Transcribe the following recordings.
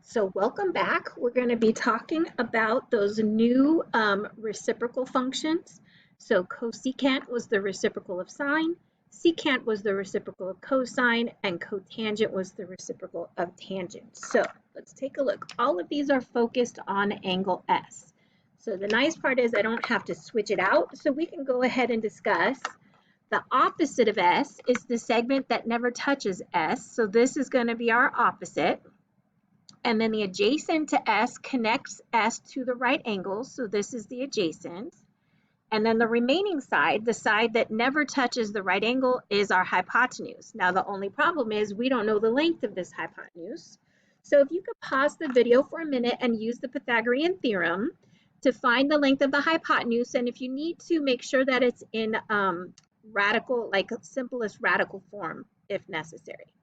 So welcome back. We're going to be talking about those new reciprocal functions. So cosecant was the reciprocal of sine, secant was the reciprocal of cosine, and cotangent was the reciprocal of tangent. So let's take a look. All of these are focused on angle S. So the nice part is I don't have to switch it out, so we can go ahead and discuss. The opposite of S is the segment that never touches S, so this is going to be our opposite. And then the adjacent to S connects S to the right angle, so this is the adjacent. And then the remaining side, the side that never touches the right angle, is our hypotenuse. Now the only problem is we don't know the length of this hypotenuse. So if you could pause the video for a minute and use the Pythagorean theorem to find the length of the hypotenuse, and if you need to, make sure that it's in radical, like simplest radical form if necessary.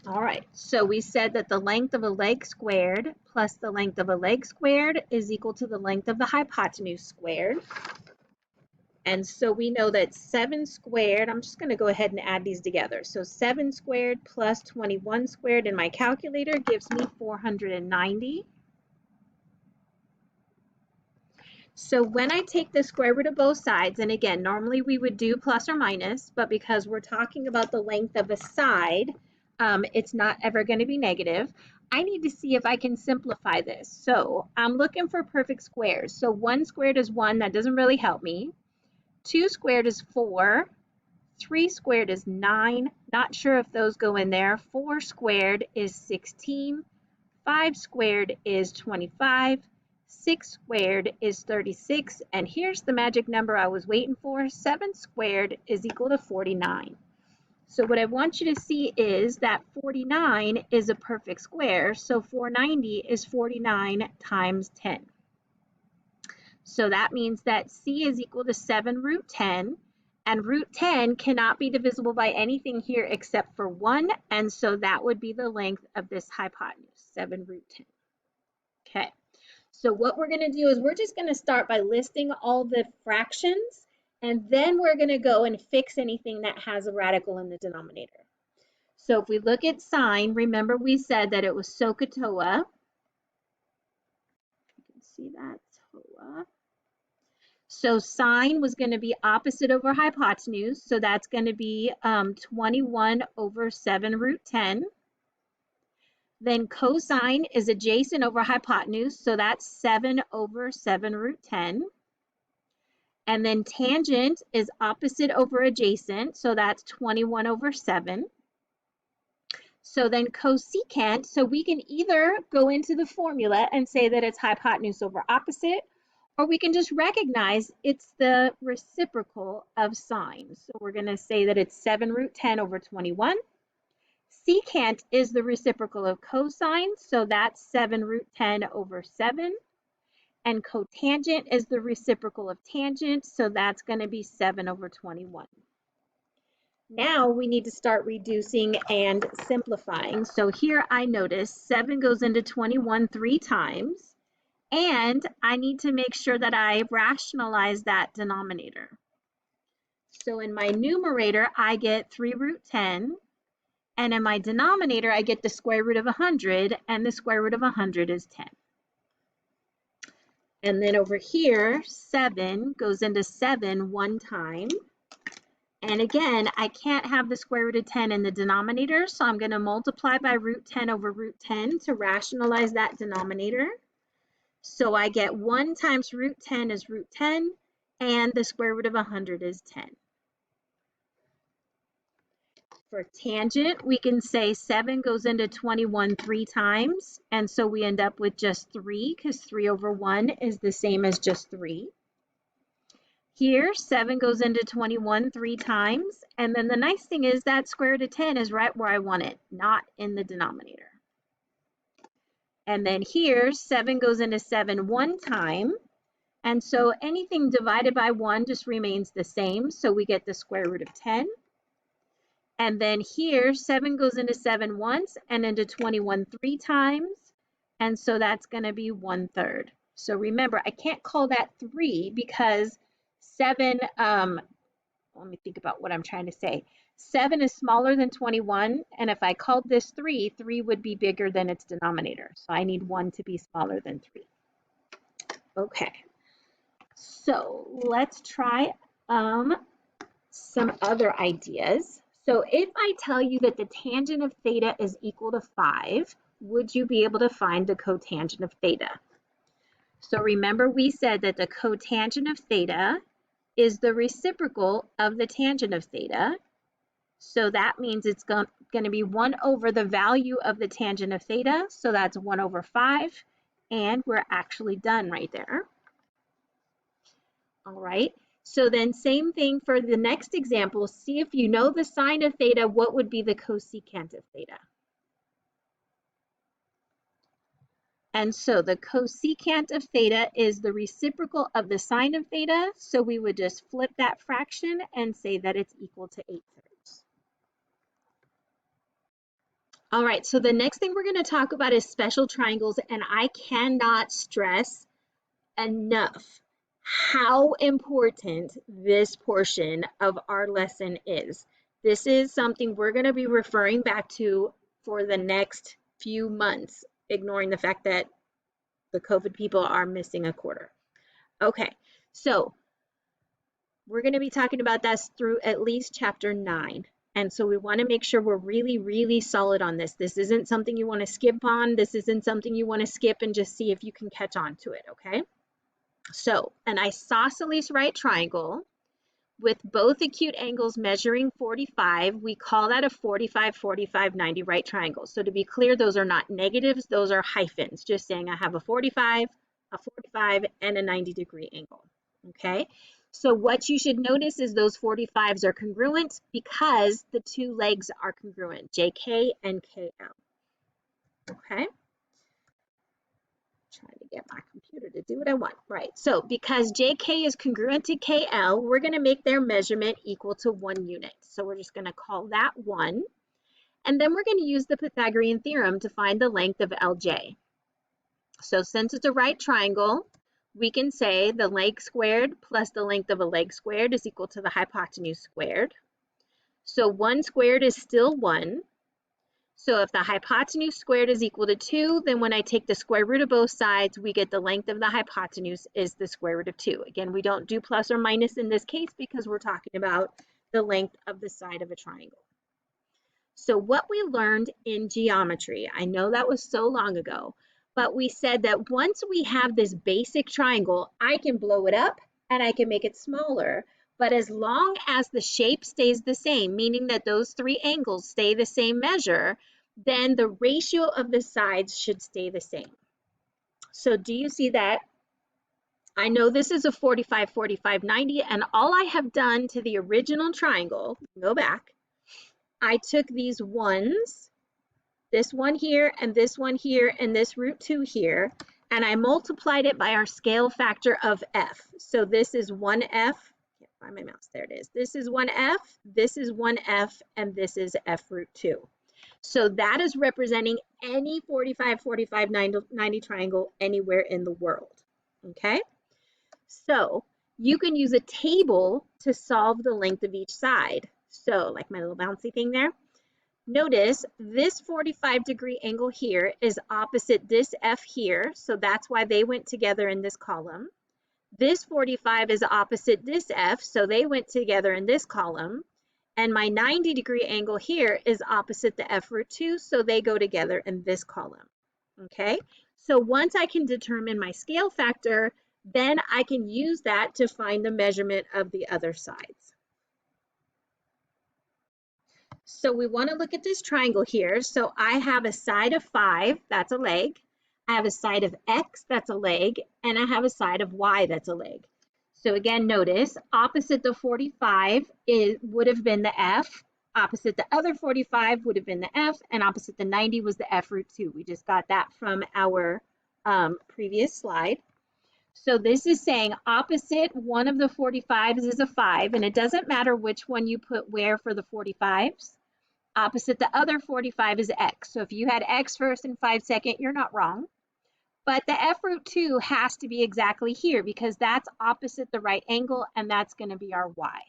All right, so we said that the length of a leg squared plus the length of a leg squared is equal to the length of the hypotenuse squared. And so we know that 7 squared, I'm just going to go ahead and add these together. So 7 squared plus 21 squared in my calculator gives me 490. So when I take the square root of both sides, and again, normally we would do plus or minus, but because we're talking about the length of a side, it's not ever going to be negative. I need to see if I can simplify this. So I'm looking for perfect squares. So 1 squared is 1, that doesn't really help me. 2 squared is 4. 3 squared is 9, not sure if those go in there. 4 squared is 16. 5 squared is 25. 6 squared is 36. And here's the magic number I was waiting for. 7 squared is equal to 49. So what I want you to see is that 49 is a perfect square, so 490 is 49 times 10. So that means that C is equal to 7 root 10, and root 10 cannot be divisible by anything here except for 1, and so that would be the length of this hypotenuse, 7 root 10. Okay, so what we're going to do is we're just going to start by listing all the fractions, and then we're going to go and fix anything that has a radical in the denominator. So if we look at sine, remember we said that it was SOHCAHTOA. You can see that, TOA. So sine was going to be opposite over hypotenuse, so that's going to be 21 over 7 root 10. Then cosine is adjacent over hypotenuse, so that's 7 over 7 root 10. And then tangent is opposite over adjacent, so that's 21 over 7. So then cosecant, so we can either go into the formula and say that it's hypotenuse over opposite, or we can just recognize it's the reciprocal of sine. So we're going to say that it's 7 root 10 over 21. Secant is the reciprocal of cosine, so that's 7 root 10 over 7. And cotangent is the reciprocal of tangent, so that's going to be 7 over 21. Now we need to start reducing and simplifying. So here I notice 7 goes into 21 3 times, and I need to make sure that I rationalize that denominator. So in my numerator, I get 3 root 10, and in my denominator, I get the square root of 100, and the square root of 100 is 10. And then over here, 7 goes into 7 1 time. And again, I can't have the square root of 10 in the denominator, so I'm going to multiply by root 10 over root 10 to rationalize that denominator. So I get 1 times root 10 is root 10, and the square root of 100 is 10. For tangent, we can say 7 goes into 21 3 times, and so we end up with just 3, because 3 over 1 is the same as just 3. Here, 7 goes into 21 3 times, and then the nice thing is that square root of 10 is right where I want it, not in the denominator. And then here, 7 goes into 7 1 time, and so anything divided by 1 just remains the same, so we get the square root of 10. And then here, 7 goes into 7 once and into 21 3 times, and so that's going to be 1/3. So remember, I can't call that 3 because 7, let me think about what I'm trying to say. 7 is smaller than 21, and if I called this 3, 3 would be bigger than its denominator. So I need 1 to be smaller than 3. Okay, so let's try some other ideas. So if I tell you that the tangent of theta is equal to 5, would you be able to find the cotangent of theta? So remember we said that the cotangent of theta is the reciprocal of the tangent of theta. So that means it's going to be 1 over the value of the tangent of theta. So that's 1 over 5. And we're actually done right there. All right. So then same thing for the next example. See if you know the sine of theta, what would be the cosecant of theta? And so the cosecant of theta is the reciprocal of the sine of theta. So we would just flip that fraction and say that it's equal to 8/3. All right, so the next thing we're going to talk about is special triangles, and I cannot stress enough how important this portion of our lesson is. This is something we're going to be referring back to for the next few months, ignoring the fact that the COVID people are missing a quarter. Okay, so we're going to be talking about this through at least chapter 9. And so we want to make sure we're really, really solid on this. This isn't something you want to skip on. This isn't something you want to skip and just see if you can catch on to it, okay? So an isosceles right triangle with both acute angles measuring 45, we call that a 45, 45, 90 right triangle. So to be clear, those are not negatives, those are hyphens, just saying I have a 45, and a 90-degree angle, okay? So what you should notice is those 45s are congruent because the two legs are congruent, JK and KL, okay? Trying to get my computer to do what I want. Right, so because JK is congruent to KL, we're going to make their measurement equal to 1 unit. So we're just going to call that 1. And then we're going to use the Pythagorean theorem to find the length of LJ. So since it's a right triangle, we can say the leg squared plus the length of a leg squared is equal to the hypotenuse squared. So 1 squared is still 1. So if the hypotenuse squared is equal to 2, then when I take the square root of both sides, we get the length of the hypotenuse is the square root of 2. Again, we don't do plus or minus in this case because we're talking about the length of the side of a triangle. So what we learned in geometry, I know that was so long ago, but we said that once we have this basic triangle, I can blow it up and I can make it smaller. But as long as the shape stays the same, meaning that those 3 angles stay the same measure, then the ratio of the sides should stay the same. So do you see that? I know this is a 45, 45, 90, and all I have done to the original triangle, go back, I took these ones, this one here, and this one here, and this root 2 here, and I multiplied it by our scale factor of f. So this is 1f, can't find my mouse, there it is. This is 1f, this is 1f, and this is f root 2. So that is representing any 45, 45, 90 triangle anywhere in the world, okay? So you can use a table to solve the length of each side. So like my little bouncy thing there. Notice this 45-degree angle here is opposite this F here, so that's why they went together in this column. This 45 is opposite this F, so they went together in this column. And my 90-degree angle here is opposite the F root 2, so they go together in this column. Okay, so once I can determine my scale factor, then I can use that to find the measurement of the other sides. So we want to look at this triangle here. So I have a side of 5, that's a leg. I have a side of X, that's a leg. And I have a side of Y, that's a leg. So again, notice opposite the 45 would have been the F. Opposite the other 45 would have been the F. And opposite the 90 was the F root 2. We just got that from our previous slide. So this is saying opposite one of the 45s is a 5. And it doesn't matter which one you put where for the 45s. Opposite the other 45 is X. So if you had X first and 5 second, you're not wrong. But the F root 2 has to be exactly here because that's opposite the right angle and that's going to be our Y.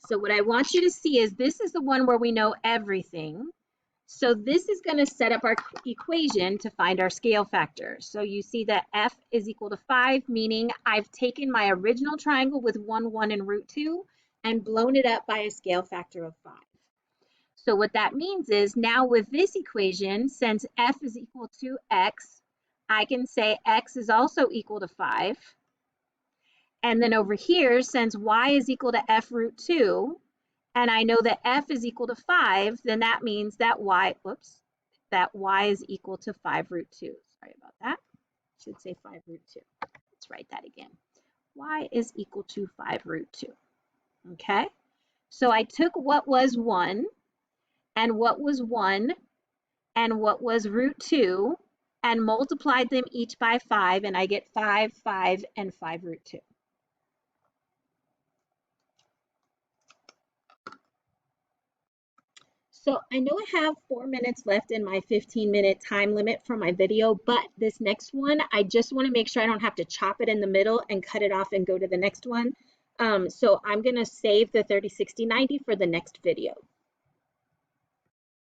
So what I want you to see is this is the one where we know everything. So this is going to set up our equation to find our scale factor. So you see that f is equal to 5, meaning I've taken my original triangle with 1, 1, and root 2 and blown it up by a scale factor of 5. So what that means is now with this equation, since f is equal to x, I can say x is also equal to 5. And then over here, since y is equal to f root 2, and I know that f is equal to 5, then that means that y is equal to 5 root 2. Sorry about that. I should say 5 root 2. Let's write that again. Y is equal to 5 root 2. Okay? So I took what was 1, and what was 1, and what was root 2, and multiplied them each by 5, and I get 5, 5, and 5 root 2. So I know I have 4 minutes left in my 15-minute time limit for my video, but this next one, I just want to make sure I don't have to chop it in the middle and cut it off and go to the next one. So I'm going to save the 30, 60, 90 for the next video.